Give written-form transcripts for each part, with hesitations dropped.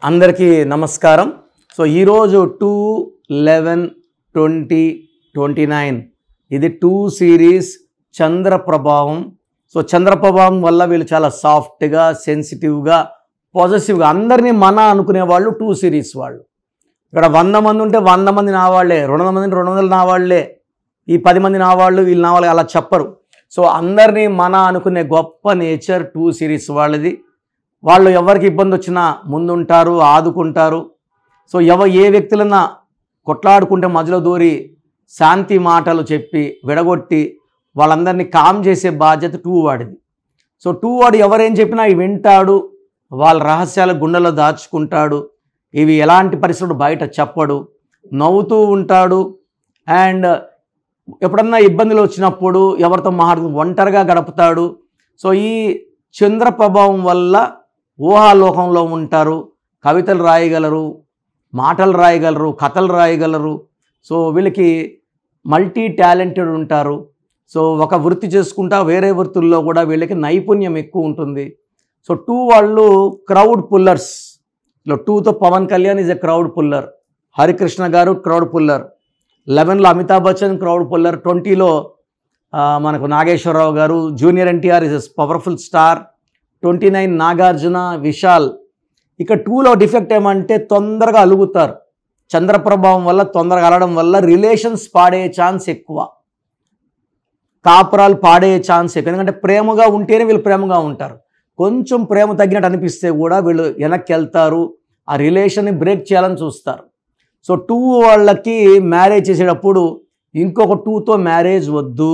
అందరికీ నమస్కారం. సో ఈరోజు 2/11/2029 ఇది 2 సిరీస్ చంద్ర ప్రభావం. సో చంద్ర ప్రభావం వల్ల వీళ్ళు చాలా సాఫ్ట్గా, సెన్సిటివ్గా, పాజిటివ్గా అందరినీ మన అనుకునే వాళ్ళు 2 సిరీస్ వాళ్ళు. ఇక్కడ 100 మంది ఉంటే 100 మంది నా వాళ్ళే, 200 మంది 200 నా వాళ్ళే, ఈ 10 మంది నా వాళ్ళు, వీళ్ళు నా వాళ్ళు అలా చెప్పరు. సో అందరినీ మన అనుకునే గొప్ప నేచర్ 2 సిరీస్ వాళ్ళది. వాళ్ళు ఎవరికి ఇబ్బంది వచ్చినా ముందుంటారు, ఆదుకుంటారు. సో ఏ వ్యక్తులన్నా కొట్లాడుకుంటే మధ్యలో దూరి శాంతి మాటలు చెప్పి విడగొట్టి వాళ్ళందరినీ కామ్ చేసే బాధ్యత 2 వాడిది. సో 2 వాడు ఎవరేం చెప్పినా ఇవి వింటాడు, వాళ్ళ రహస్యాలు గుండెలో దాచుకుంటాడు, ఇవి ఎలాంటి పరిస్థితులు బయట చెప్పడు, నవ్వుతూ ఉంటాడు. అండ్ ఎప్పుడన్నా ఇబ్బందులు వచ్చినప్పుడు ఎవరితో ఒంటరిగా గడుపుతాడు. సో ఈ చంద్ర ప్రభావం వల్ల ఊహాలోకంలో ఉంటారు, కవితలు రాయగలరు, మాటలు రాయగలరు, కథలు రాయగలరు. సో వీళ్ళకి మల్టీ టాలెంటెడ్ ఉంటారు. సో ఒక వృత్తి చేసుకుంటా వేరే వృత్తుల్లో కూడా వీళ్ళకి నైపుణ్యం ఎక్కువ ఉంటుంది. సో 2 వాళ్ళు క్రౌడ్ పుల్లర్స్. 2తో Pawan Kalyan is a crowd puller, Harikrishna garu crowd puller, 11లో అమితాబ్ బచ్చన్ క్రౌడ్ పుల్లర్, 20లో మనకు Nageswararao garu, junior NTR is a powerful star, 29 Nagarjuna, Vishal. ఇక 2లో డిఫెక్ట్ ఏమంటే తొందరగా అలుగుతారు. చంద్ర ప్రభావం వల్ల తొందరగా అలగడం వల్ల రిలేషన్స్ పాడే ఛాన్స్ ఎక్కువ, కాపురాలు పాడే ఛాన్స్ ఎక్కువ. ఎందుకంటే ప్రేమగా ఉంటేనే వీళ్ళు ప్రేమగా ఉంటారు. కొంచెం ప్రేమ తగ్గినట్టు అనిపిస్తే కూడా వీళ్ళు వెనక్కి వెళ్తారు, ఆ రిలేషన్ని బ్రేక్ చేయాలని చూస్తారు. సో 2 వాళ్ళకి మ్యారేజ్ చేసేటప్పుడు ఇంకొక 2తో మ్యారేజ్ వద్దు,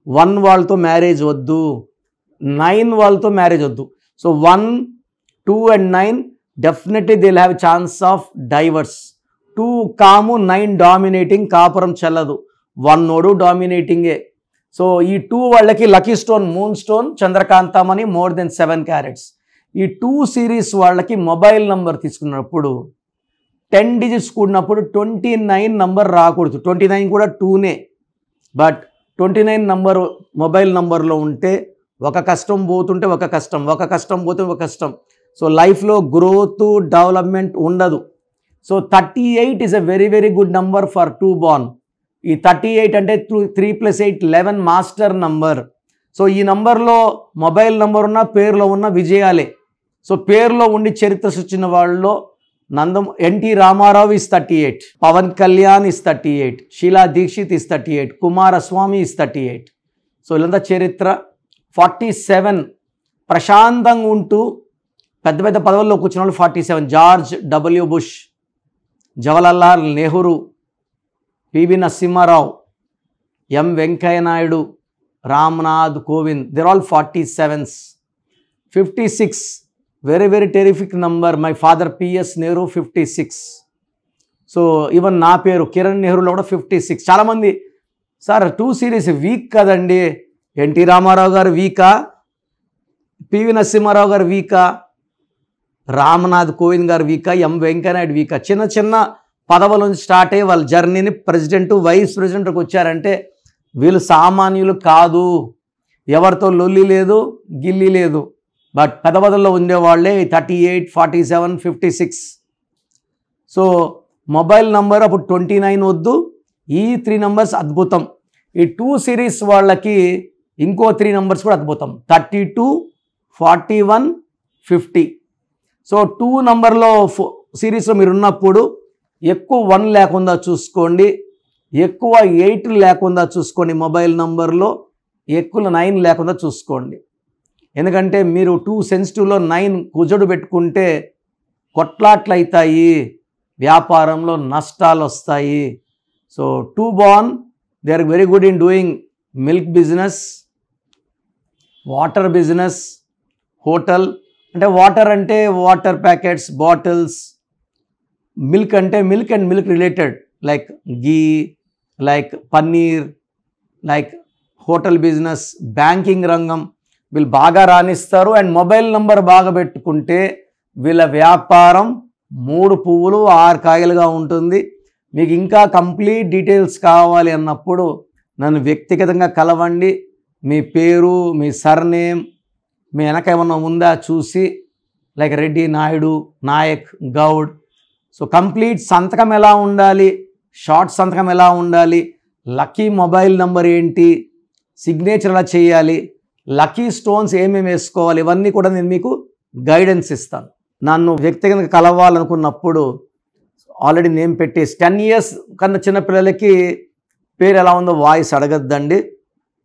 1 వాళ్ళతో మ్యారేజ్ వద్దు, 9 వాళ్ళతో మ్యారేజ్ వద్దు. So 1, 2 and 9 definitely they will have chance of divorce. 2 కాము, 9 డామినేటింగ్, కాపురం చెల్లదు, 1 డామినేటింగే. సో ఈ 2 వాళ్ళకి లక్కీ స్టోన్ మూన్ స్టోన్ చంద్రకాంతమని మోర్ దెన్ 7 క్యారెట్స్. ఈ 2 సిరీస్ వాళ్ళకి మొబైల్ నంబర్ తీసుకున్నప్పుడు 10 డిజిట్స్ కూడినప్పుడు 29 నంబర్ రాకూడదు. 29 కూడా 2నే, బట్ 29 నంబర్ మొబైల్ నంబర్లో ఉంటే ఒక కష్టం పోతుంటే ఒక కష్టం, ఒక కష్టం పోతే ఒక కష్టం. సో లైఫ్లో గ్రోత్, డెవలప్మెంట్ ఉండదు. So 38 is a very very good number for 2 born. ఈ 38 అంటే 3 + 8 11 మాస్టర్ నంబర్. సో ఈ నంబర్లో మొబైల్ నంబర్ ఉన్న, పేరులో ఉన్న విజయాలే. సో పేరులో ఉండి చరిత్ర సృష్టించిన వాళ్ళలో NT Rama Rao is 38, Pawan Kalyan is 38, Sheila Dikshit is 38, Kumaraswamy is 38. So వీళ్ళంతా చరిత్ర. 47 ప్రశాంతంగా ఉంటూ పెద్ద పెద్ద పదవుల్లో కూర్చున్న వాళ్ళు 47. George W Bush, Jawaharlal Nehru, PV Narasimha Rao, M Venkaiah Naidu, Ramnath Kovind, they're all 47s. 56 very very terrific number. My father PS Nehru 56. So even నా పేరు కిరణ్ నెహ్రూలో కూడా 56. చాలామంది సార్ 2 సిరీస్ వీక్ కదండి, ఎన్టీ రామారావు గారు వీకా, పివి నరసింహారావు గారు వీకా, రామ్నాథ్ కోవింద్ గారు వీకా, ఎం వెంకయ్య నాయుడు వీకా. చిన్న చిన్న పదవుల నుంచి స్టార్ట్ అయ్యి వాళ్ళ జర్నీని ప్రెసిడెంట్, వైస్ ప్రెసిడెంట్కి వచ్చారంటే వీళ్ళు సామాన్యులు కాదు. ఎవరితో లొల్లి లేదు, గిల్లి లేదు, బట్ పెద్ద పదవుల్లో ఉండేవాళ్ళే 38, 47, 56. సో మొబైల్ నంబర్ అప్పుడు 29 వద్దు, ఈ 3 నంబర్స్ అద్భుతం. ఈ 2 సిరీస్ వాళ్ళకి ఇంకో 3 నంబర్స్ కూడా అద్భుతం, 32, 41, 50. సో 2 నంబర్లో సిరీస్లో మీరు ఉన్నప్పుడు ఎక్కువ 1 లేకుండా చూసుకోండి, ఎక్కువ 8 లేకుండా చూసుకోండి, మొబైల్ నంబర్లో ఎక్కువ 9 లేకుండా చూసుకోండి. ఎందుకంటే మీరు 2 సెన్సిటివ్లో 9 కుజడు పెట్టుకుంటే కొట్లాట్లు అవుతాయి, వ్యాపారంలో నష్టాలు వస్తాయి. So 2 born they are very good in doing milk business, water business, hotel. అంటే వాటర్ అంటే వాటర్ ప్యాకెట్స్, బాటిల్స్, మిల్క్ అంటే milk and milk related like ghee, like paneer, like hotel business, banking రంగం వీళ్ళు బాగా రాణిస్తారు. అండ్ మొబైల్ నంబర్ బాగా పెట్టుకుంటే వీళ్ళ వ్యాపారం 3 పువ్వులు 6 కాయలుగా ఉంటుంది. మీకు ఇంకా కంప్లీట్ డీటెయిల్స్ కావాలి అన్నప్పుడు నన్ను వ్యక్తిగతంగా కలవండి. మీ పేరు, మీ సర్నేమ్, మీ వెనక ఏమన్నా ఉందా చూసి like Reddy, Naidu, Nayak, Goud. So complete సంతకం ఎలా ఉండాలి, షార్ట్ సంతకం ఎలా ఉండాలి, లక్కీ మొబైల్ నెంబర్ ఏంటి, సిగ్నేచర్ ఎలా చేయాలి, లక్కీ స్టోన్స్ ఏమేమి వేసుకోవాలి, ఇవన్నీ కూడా నేను మీకు గైడెన్స్ ఇస్తాను. నన్ను వ్యక్తిగతంగా కలవాలనుకున్నప్పుడు ఆల్రెడీ నేమ్ పెట్టేసి 10 years కన్నా చిన్నపిల్లలకి పేరు ఎలా ఉందో వాయిస్ అడగద్దండి.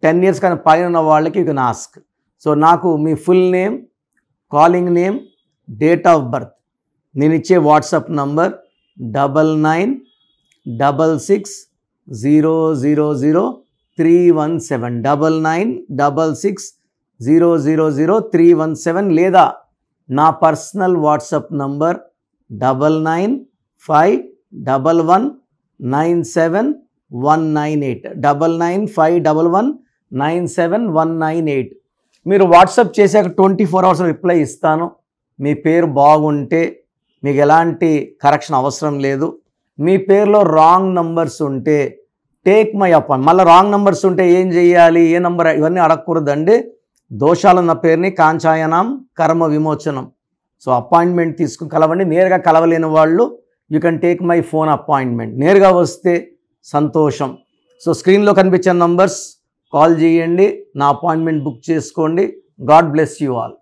10 years కన్నా పైన ఉన్న వాళ్ళకి యూ కెన్ ఆస్క్. సో నాకు మీ full name, calling name, date of birth, నేను ఇచ్చే వాట్సాప్ నంబర్ 9966000317 9966000317 లేదా నా పర్సనల్ వాట్సాప్ నంబర్ 9951197198 9951197198. మీరు వాట్సాప్ చేశాక 24 hours రిప్లై ఇస్తాను. మీ పేరు బాగుంటే మీకు ఎలాంటి కరెక్షన్ అవసరం లేదు. మీ పేరులో రాంగ్ నంబర్స్ ఉంటే టేక్ మై అపాయింట్. మళ్ళీ రాంగ్ నంబర్స్ ఉంటే ఏం చేయాలి, ఏ నంబర్, ఇవన్నీ అడగకూడదండి. దోషాలున్న పేరుని కాంచాయనం కర్మ విమోచనం. సో అపాయింట్మెంట్ తీసుకుని కలవండి. నేరుగా కలవలేని వాళ్ళు you can take my phone appointment. నేరుగా వస్తే సంతోషం. సో స్క్రీన్లో కనిపించే నంబర్స్ కాల్ చేయండి, నా అపాయింట్మెంట్ బుక్ చేసుకోండి. God bless you all.